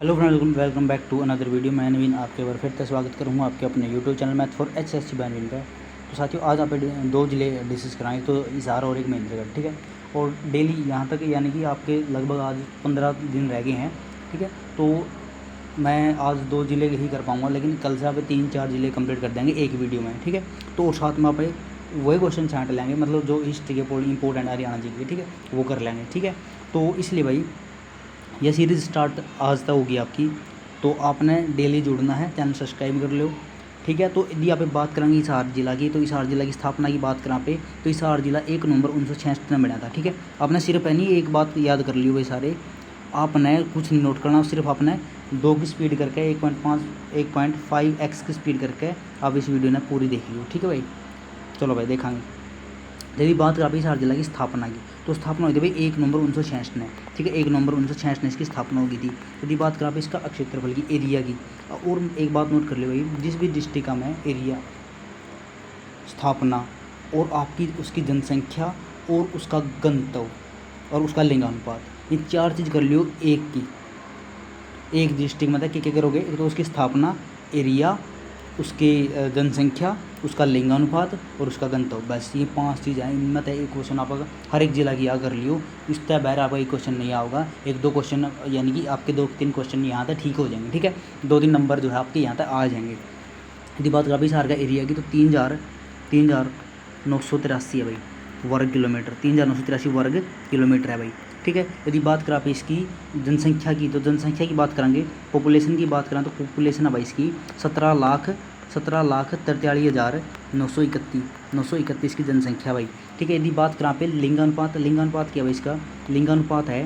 Hello friends, welcome back to another video. मैं नवीन आपके बार फिर से स्वागत करूँगा आपके अपने YouTube channel math for HSC by Naveen पर। तो साथियों, आज आप दो ज़िले डिस्कस कराएंगे, तो हिसार और एक महेंद्रगढ़। ठीक है, और डेली यहाँ तक यानी कि आपके लगभग आज 15 दिन रह गए हैं। ठीक है, तो मैं आज 2 ज़िले ही कर पाऊँगा, लेकिन कल से आप 3-4 ज़िले कंप्लीट कर देंगे एक वीडियो में। ठीक है, तो और साथ में आप वही क्वेश्चन छाँट लेंगे, मतलब जो हिस्ट्री के इंपॉर्टेंट हरियाणा जी के, ठीक है, वो कर लेंगे। ठीक है, तो इसलिए भाई यह सीरीज़ स्टार्ट आज तक होगी आपकी, तो आपने डेली जुड़ना है, चैनल सब्सक्राइब कर लो। ठीक है, तो यदि आप बात करेंगे हिसार जिला की, तो हिसार जिला की स्थापना की बात करें पे, तो हिसार जिला 1 नवंबर 1966 में बना था। ठीक है, आपने सिर्फ है नहीं एक बात याद कर लियो भाई सारे, आपने कुछ नहीं नोट करना, सिर्फ आपने 2 की स्पीड करके 1.5x की स्पीड करके आप इस वीडियो ने पूरी देख लियो। ठीक है भाई, चलो भाई देखेंगे। यदि बात करें हिसार जिला की स्थापना की, तो स्थापना हुई थी भाई 1 नवंबर 1966 में। ठीक है, 1 नवंबर 1966 में इसकी स्थापना होगी थी। यदि बात करें इसका क्षेत्रफल की, एरिया की, और एक बात नोट कर ले भाई, जिस भी डिस्ट्रिक्ट का में एरिया, स्थापना और आपकी उसकी जनसंख्या और उसका घनत्व और उसका लिंगानुपात, ये 4 चीज़ कर लियो एक डिस्ट्रिक्ट में था। क्या करोगे, एक तो उसकी स्थापना, एरिया, उसकी जनसंख्या, उसका लिंगानुपात और उसका घनत्व, बस ये 5 चीज़ हैं। इनमें तो एक क्वेश्चन आप हर एक जिला की आ कर लियो, इस तरह बाहर आपका एक क्वेश्चन नहीं आएगा। 1-2 क्वेश्चन यानी कि आपके 2-3 क्वेश्चन यहाँ तक ठीक हो जाएंगे। ठीक है, 2-3 नंबर जो है आपके यहाँ तक आ जाएंगे। यदि बात करें हिसार का एरिया की, तो 3,983 है भाई वर्ग किलोमीटर, 3,983 वर्ग किलोमीटर है भाई। ठीक है, यदि बात करें आप इसकी जनसंख्या की, तो जनसंख्या की बात करेंगे, पॉपुलेशन की बात करें तो पॉपुलेशन है भाई इसकी 17,43,931 की जनसंख्या भाई। ठीक है, यदि बात करें पे लिंगानुपात क्या भाई इसका लिंगानुपात है,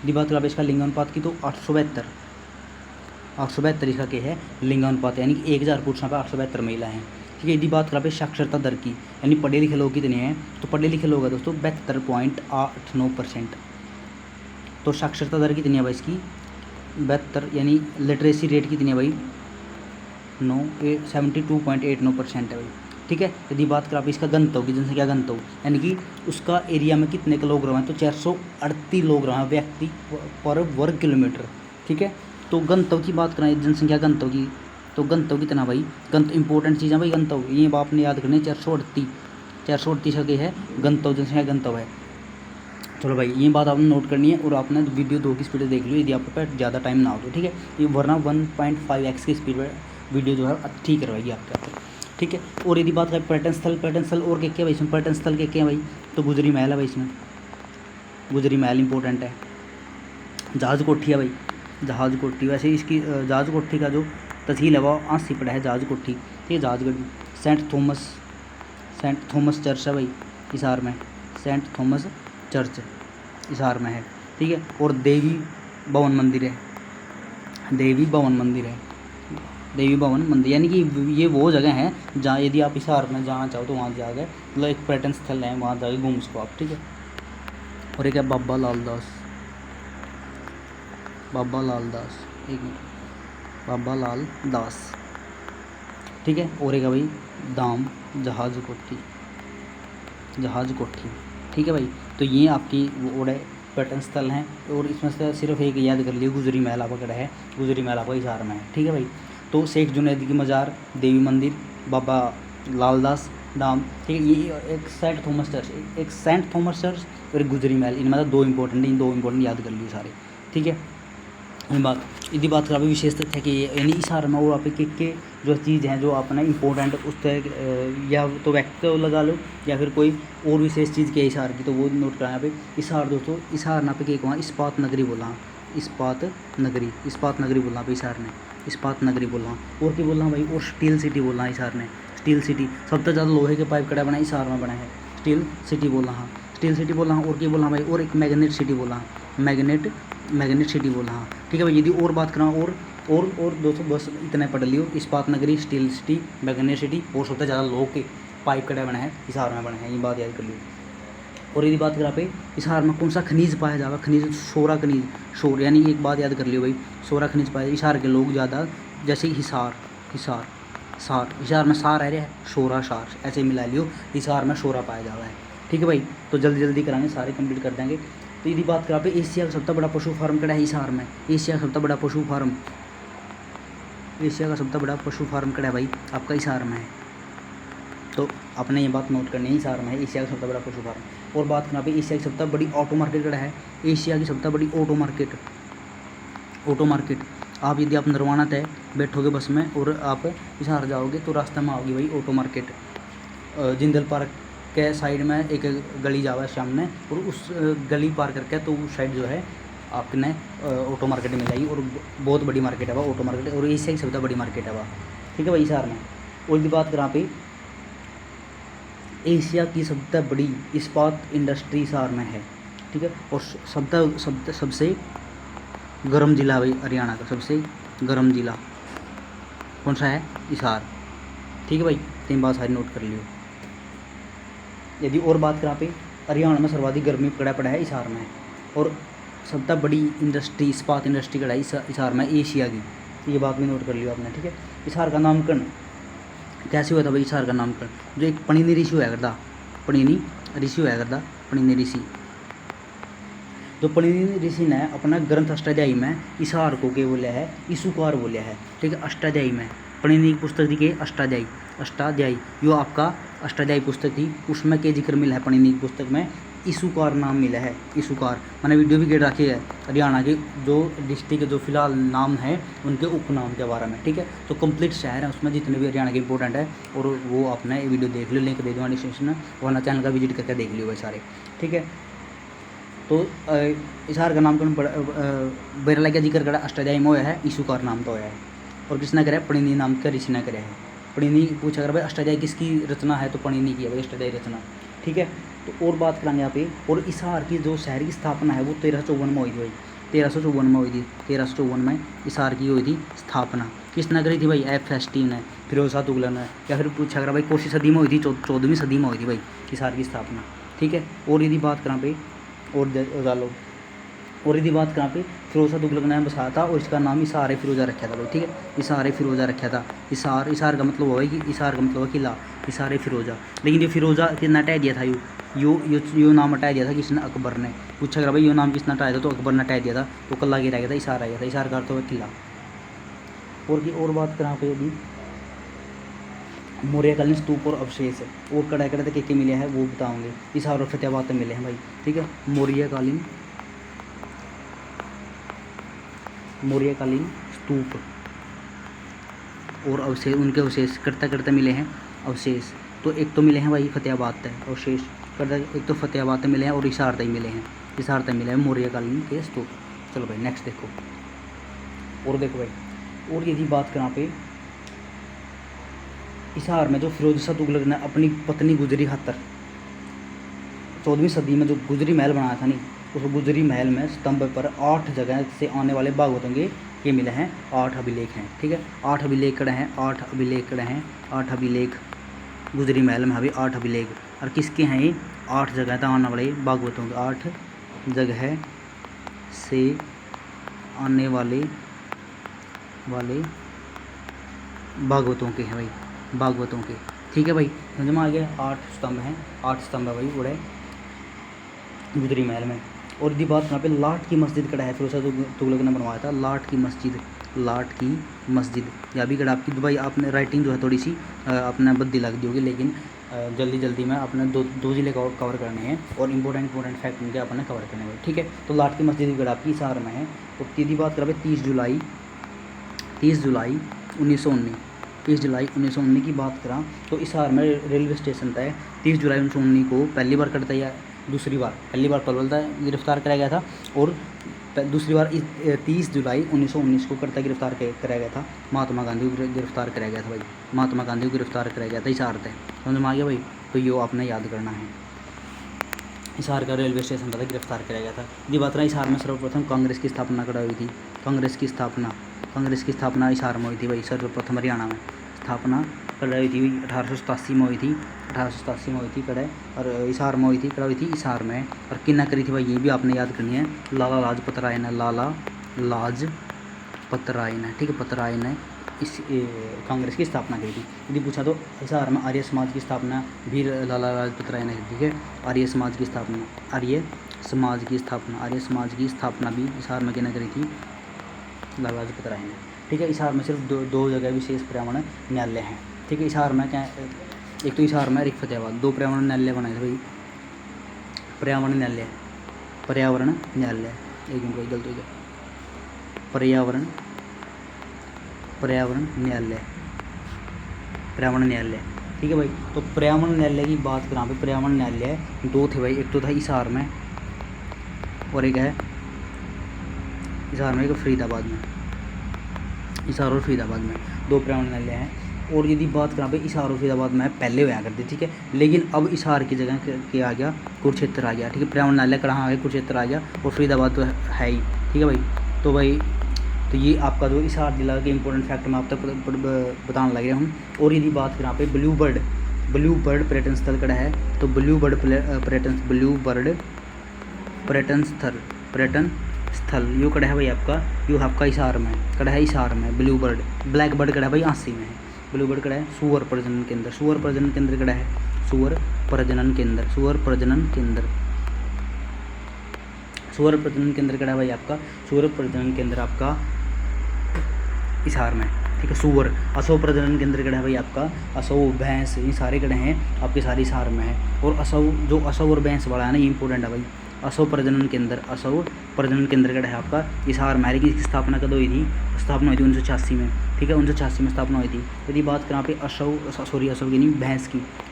यदि बात करें इसका लिंगानुपात की, तो 872 इसका क्या है लिंगानुपात, यानी कि 1000 पुरुषों पर 872 महिला हैं। ठीक है, यदि बात करें साक्षरता दर की, यानी पढ़े लिखे लोग कितने हैं, तो पढ़े लिखे लोग हैं दोस्तों 72.89%। तो साक्षरता दर कितनी है भाई इसकी 72, यानी लिटरेसी रेट कितनी है भाई 72.89% है भाई। ठीक है, यदि बात करें इसका घनत्व की, जनसंख्या घनत्व, यानी कि उसका एरिया में कितने किलोग्राम है, तो 438 किलोग्राम व्यक्ति पर वर्ग किलोमीटर। ठीक है, तो घनत्व की बात करें, जनसंख्या घनत्व की, तो घनत्व कितना भाई, घनत्व इंपॉर्टेंट चीज़ है भाई, घनत्व ये आपने याद करनी है। 438 का क्या है घनत्व, जनसंख्या घनत्व है। चलो भाई, ये बात आपने नोट करनी है, और आपने वीडियो 2 की स्पीड देख लो यदि आपके पास ज़्यादा टाइम ना हो तो। ठीक है, ये वरना 1.5x की स्पीड वीडियो जो है अच्छी करवाएगी आपके। ठीक है, और यदि बात करें पर्यटन स्थल और क्या भाई इसमें, पर्यटन स्थल क्या है भाई, तो गुजरी महल है भाई इसमें, गुजरी महल इंपॉर्टेंट है। जहाज़ कोठी है भाई, जहाज़ कोठी, वैसे इसकी जहाज़ कोठी का जो तहसील है वो आंसी पड़ा है जहाज़ कोठी। ठीक है, जहाज़गढ़। सेंट थॉमस चर्च है भाई हिसार में, सेंट थॉमस चर्च हिसार में है। ठीक है, और देवी भवन मंदिर है, देवी भवन मंदिर, यानी कि ये वो जगह है जहाँ यदि आप हिसार में जाना चाहो तो वहाँ जाकर, मतलब एक पर्यटन स्थल है, वहाँ जाके घूम सको आप। ठीक है, और एक है बाबा लाल दास, एक मिनट, बाबा लाल दास। ठीक है, और एक है भाई दाम जहाज़ कोठी। ठीक है भाई, तो ये आपकी वो पर्यटन स्थल हैं, और इसमें से सिर्फ एक याद कर लियो, गुजरी महल आपका है, गुजरी महल आपका हिसार में है। ठीक है भाई, तो शेख जुनैद की मज़ार, देवी मंदिर, बाबा लालदास धाम। ठीक है, ये एक सेंट थॉमस चर्च और एक गुजरी महल, इनमें से 2 इंपॉर्टेंट याद कर लियो सारे। ठीक है, यदि बात करें विशेष तथ्य कि यानी हिसार में और आप के जो चीज़ हैं जो आपने इंपॉर्टेंट उस तरह, या तो व्यक्ति लगा लो या फिर कोई और विशेष चीज़ की हिसार की, तो वो नोट कराएं पे। हिसार दोस्तों, हिसार ना पे क्या कहाँ इस्पात नगरी बोला, इस्पात नगरी बोलना पे हिसार ने, इस्पात नगरी बोलना, और क्या बोलना भाई, और स्टील सिटी बोलना हिसार ने, स्टील सिटी सबसे ज़्यादा लोहे के पाइप कड़ा बना हिसार में बना है, स्टील सिटी बोलना, हाँ स्टील सिटी बोलना, और क्या बोलना भाई, और एक मैग्नेट सिटी बोलना, मैग्नेट सिटी बोलना, हाँ। ठीक है भाई, यदि और बात करा और दोस्तों बस इतना पढ़ लियो, इस्पात नगरी, स्टील सिटी, मैग्नेट सिटी, और सबसे ज़्यादा लोहे के पाइप कड़ा बना है हिसार में बना है, ये बात याद कर लियो। और यदि बात करा पे हिसार में कौन सा खनिज पाया जाएगा, खनिज सोरा खनिज, यानी एक बात याद कर लियो भाई, सोरा खनिज पाया हिसार के लोग ज़्यादा, जैसे हिसार में सार है, शोरा सार ऐसे मिला लियो, हिसार में शोरा पाया जा रहा है। ठीक है भाई, तो जल्दी कराएंगे, सारे कंप्लीट कर देंगे। तो यदि बात करें आप एशिया का सबसे बड़ा पशु फार्म कड़ा है हिसार में, एशिया का सबसे बड़ा पशु फार्म, एशिया का सबसे बड़ा पशु फार्म कड़ा है भाई आपका हिसार में है। तो आपने ये बात नोट करनी है, हिसार में है एशिया का सबसे बड़ा पशु फार्म। और बात करें आप एशिया की सबसे बड़ी ऑटो मार्केट कड़ा है, एशिया की सबसे बड़ी ऑटो मार्केट, ऑटो मार्केट। आप यदि आप नरवाना तय बैठोगे बस में और आप हिसार जाओगे तो रास्ते में आओगी भाई ऑटो मार्केट। जिंदल पार्क के साइड में एक गली जावा है सामने, और उस गली पार करके तो उस साइड जो है आपने ऑटो मार्केट मिल जाएगी, और बहुत बड़ी मार्केट है वह ऑटो मार्केट, और एशिया की सबसे बड़ी मार्केट है वह, ठीक है भाई हिसार में। और यदि बात करें पे एशिया की सबसे बड़ी इस्पात इंडस्ट्री हिसार में है, ठीक है। और सबसे गर्म जिला भाई हरियाणा का सबसे गर्म जिला कौन सा है, हिसार, ठीक है भाई। तीन बात सारी नोट कर लियो। यदि और बात करें पे हरियाणा में सर्वाधिक गर्मी पड़ा है हिसार में, और सबसे बड़ी इंडस्ट्री इस्पात इंडस्ट्री कड़ा है हिसार में एशिया की, ये बात भी नोट कर लियो आपने, ठीक है। हिसार का नामकरण कैसे हुआ था भाई, हिसार का नामकरण जो एक पणिनि ऋषि हुआ करता, पणिनि ऋषि हुआ करता, पणिनि ऋषि। जो पणिनि ऋषि ने अपना ग्रंथ अष्टाध्यायी में हिसार को क्या बोला है, ईसुकार बोला है, ठीक है। अष्टाध्यायी में पणिनि की पुस्तक थी के अष्टाध्यायी यो आपका अष्टाध्यायी पुस्तक थी, उसमें क्या जिक्र मिला है पणिनि की पुस्तक में, ईसुकार नाम मिला है। ईसुकार मैंने वीडियो भी गेट रखी है हरियाणा के जो डिस्ट्रिक्ट जो फिलहाल नाम है उनके उपनाम के बारे में, ठीक है। तो कंप्लीट शहर है उसमें जितने भी हरियाणा के इंपॉर्टेंट है, और वो आपने वीडियो देख लो, लिंक दे दूँगा डिस्क्रिप्शन में, वरना चैनल का विजिट करके देख लियो भाई सारे, ठीक है। तो हिसार का नामकरण बेरला का जिक्र करा अष्टाध्यायी में होया है, ईसुकार नाम तो होया है, और किसने करे, पणिनि नाम का ऋषि ने करे है। पणिनि पूछा कर भाई अष्टाध्यायी किसकी रचना है, तो पणिनि की है भाई अष्टाध्यायी रचना, ठीक है। तो और बात करेंगे यहाँ पे, और हिसार की जो शहर की स्थापना है वो 1354 में हुई थी भाई, 1354 में हुई थी, 1354 में हिसार की हुई थी स्थापना। किसने करी थी भाई, F.S.T ने, फिरोज शाह तुगलक ने, या फिर पूछा कर भाई कौन सी सदी में हुई थी, 14वीं सदी में हुई थी भाई हिसार की स्थापना, ठीक है। और यदि बात करें पे और यदि बात करें पे फिरोज शाह तुगलक ने बसाया था, और इसका नाम हिसार फिरोजा रखा था भाई, ठीक है। हिसार फिरोजा रखा था, हिसार का मतलब हुआ कि हिसार का मतलब है किला, हिसार फिरोजा। लेकिन ये फिरोजा किसने हटा दिया था, यो नाम हटा दिया था किसने, अकबर ने। पूछा कर भाई यो नाम किसने हटाया था, तो अकबर ने हटा दिया था, तो कल आगे रह गया था हिसार आ गया था, हिसार का अर्थ हुआ किला। और बात करें पे यदि मौर्यकालीन स्तूप और अवशेष है, वो कड़ा तक के मिले हैं वो बताऊँगे, हिसार और फतेहाबाद में मिले हैं भाई, ठीक है। मौर्यकालीन स्तूप और अवशेष, उनके अवशेष करते मिले हैं अवशेष, तो एक तो मिले हैं भाई फतेहाबाद तक अवशेष करता, एक तो फतेहाबाद तक मिले हैं और हिसार तक मिले हैं, हिसार तक मिले हैं मौर्यकालीन के स्तूप। चलो भाई नेक्स्ट देखो, और देखो भाई, और यदि बात करें पे हिसार में जो फिरोज शाह तुगलक ने अपनी पत्नी गुजरी खातर 14वीं सदी में जो गुजरी महल बनाया था नहीं, उस गुजरी महल में स्तंभ पर 8 जगह से आने वाले भागवतों के ये मिले हैं, 8 अभिलेख हैं, ठीक है। 8 अभिलेख कड़े हैं, 8 अभिलेख कड़े हैं, 8 अभिलेख गुजरी महल में अभी 8 अभिलेख, और किसके हैं ये, 8 जगह तक आने वाले भागवतों के, 8 जगह से आने वाले भागवतों के हैं भाई, भागवतों के, ठीक है भाई, समझ में आ गया। 8 स्तंभ हैं, 8 स्तंभ है भाई बड़े गुजरी महल में। और यदि बात यहाँ पे लाट की मस्जिद कड़ा है, फिरोज शाह तुगलक ने बनवाया था लाट की मस्जिद, या भी कड़ा आपकी भाई, आपने राइटिंग जो है थोड़ी सी आपने बद्दी लग दी होगी, लेकिन जल्दी में आपने दो जिले कवर करने हैं, और इंपॉर्टेंट फैक्ट उनके आपने कवर करने हैं, ठीक है। तो लाट की मस्जिद कड़ा आपकी हिसार में है। और यदि बात करें 30 जुलाई 1919 की बात करा तो हिसार में रेलवे स्टेशन था 30 जुलाई 1919 को पहली बार करता है, पहली बार पलवल था गिरफ्तार कराया गया था, और दूसरी बार 30 जुलाई 1919 को करता गिरफ्तार कराया गया था, महात्मा गांधी को गिरफ्तार कराया गया था भाई, महात्मा गांधी को गिरफ्तार कराया गया था हिसार तय, समझ में आ गया भाई। तो ये आपने याद करना है, हिसार का रेलवे स्टेशन पर गिरफ्तार कराया गया था। ये बात रहा हिसार में सर्वप्रथम कांग्रेस की स्थापना करा हुई थी, कांग्रेस की स्थापना हिसार में हुई थी भाई, सर्वप्रथम हरियाणा में स्थापना कराई थी 1887 में हुई थी, 1887 में हुई थी कड़े, और हिसार में हुई थी, कराई थी हिसार में। और किन्ना करी थी भाई ये भी आपने याद करनी है, लाला लाजपत राय ने, ठीक है, पतराय ने इस कांग्रेस की स्थापना की थी। यदि पूछा तो हिसार में आर्य समाज की स्थापना भी लाला लाजपत राय ने की, ठीक है, आर्य समाज की स्थापना, आर्य समाज की स्थापना, आर्य समाज की स्थापना भी हिसार में किसने करी थी? लाला लाजपत राय ने। ठीक है, हिसार में सिर्फ दो जगह विशेष पर्यावरण न्यायालय हैं। ठीक है, हिसार में क्या, एक तो हिसार में, एक फतेहाबाद, 2 पर्यावरण न्यायालय बनाए थे भाई। पर्यावरण न्यायालय, एक मिनट, कोई गलती हो गया, पर्यावरण न्यायालय। ठीक है भाई, तो पर्यावरण न्यायालय की बात करें पे, पर्यावरण न्यायालय 2 थे भाई, एक तो था हिसार में और एक है हिसार में, एक फरीदाबाद में। हिसार और फरीदाबाद में 2 पर्यावरण न्यायालय हैं। और यदि बात करें पे, हिसार और फरीदाबाद में पहले हुआ करते, ठीक है, लेकिन अब हिसार की जगह क्या आ गया? कुरुक्षेत्र आ गया। ठीक है, पर्यावरण न्यायालय कहाँ आ गया? कुरुक्षेत्र आ गया, और फरीदाबाद तो है ही। ठीक है भाई, तो ये आपका जो हिसार जिला के इंपॉर्टेंट फैक्ट मैं आप तक बताने लग रहा हूँ। और यदि बात करें पे ब्लू बर्ड पर्यटन स्थल कड़ा है, तो ब्लू बर्ड पर्यटन स्थल यो कड़ा है भाई आपका, यो आपका हिसार में कड़ा है, हिसार में ब्लू बर्ड। ब्लैक बर्ड कड़ा है भाई आसी में है। ब्लू बर्ड कड़ा है सुअर प्रजनन केंद्र कड़ा है, सुअर प्रजनन केंद्र कड़ा है भाई आपका, सुअर प्रजनन केंद्र आपका हिसार में। ठीक है, सुअर, असो प्रजनन केंद्र कड़ा है भाई आपका, असो भैंस, ये सारे कड़े हैं आपके, सारे हिसार में है। और असो और भैंस वाला है ना, ये इंपॉर्टेंट है भाई। असो प्रजनन केंद्र कड़ा है आपका हिसार में। इसकी स्थापना कब हुई थी? स्थापना हुई थी 1986 में। ठीक है, 1986 में स्थापना हुई थी। यदि बात करें पे असो की नहीं,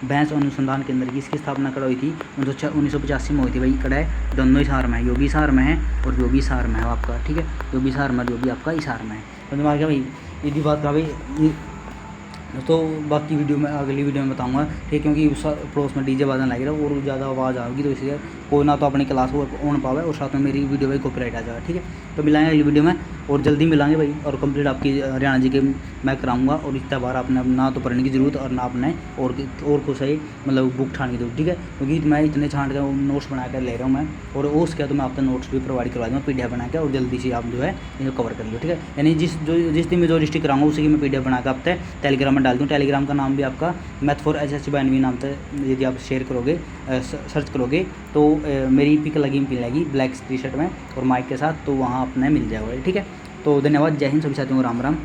भैंस अनुसंधान केंद्र की, इसकी स्थापना कब हुई थी? 1985 में हुई थी भाई। कड़ा है दोनों हिसार में है, यो भी हिसार में है और यो भी हिसार में है आपका। ठीक है, यो भी हिसार में, जो भी आपका हिसार में है। तो दिमाग है भाई, यदि बात करें भाई, तो बाकी वीडियो में, अगली वीडियो में बताऊंगा। ठीक है, क्योंकि उस पड़ोस में डीजे बाजन लग रहा है और ज़्यादा आवाज़ आएगी, तो इसलिए कोई ना तो अपनी क्लास ऑन पावे और साथ में मेरी वीडियो भाई कॉपीराइट आ जाएगा। ठीक है, तो मिलाएंगे अगली वीडियो में और जल्दी मिलाएंगे भाई। और कंप्लीट आपकी हरियाणा जी के मैं कराऊंगा, और इतना बार आपने ना तो पढ़ने की ज़रूरत और ना अपने और कुछ सही मतलब बुक ठाने की जरूरत। ठीक है, क्योंकि मैं इतने छांट कर नोट्स बना कर ले रहा हूँ मैं, और उसके बाद तो मैं आपका नोट्स भी प्रोवाइड करवा दूँगा PDF बना के, और जल्दी से आप जो है इनको कवर कर लो। ठीक है, यानी जिस दिन में जो डिस्ट्रिक्ट कराऊंगा उसी की मैं PDF बना कर आप टेलीग्राम में डाल दूँ। टेलीग्राम का नाम भी आपका math for SSC by NV नाम से यदि आप शेयर करोगे, सर्च करोगे, तो मेरी पिक मिलेगी ब्लैक टी शर्ट में और माइक के साथ, तो वहाँ अपने मिल जाएगा। ठीक है, तो धन्यवाद, जय हिंद सभी साथियों को, राम राम।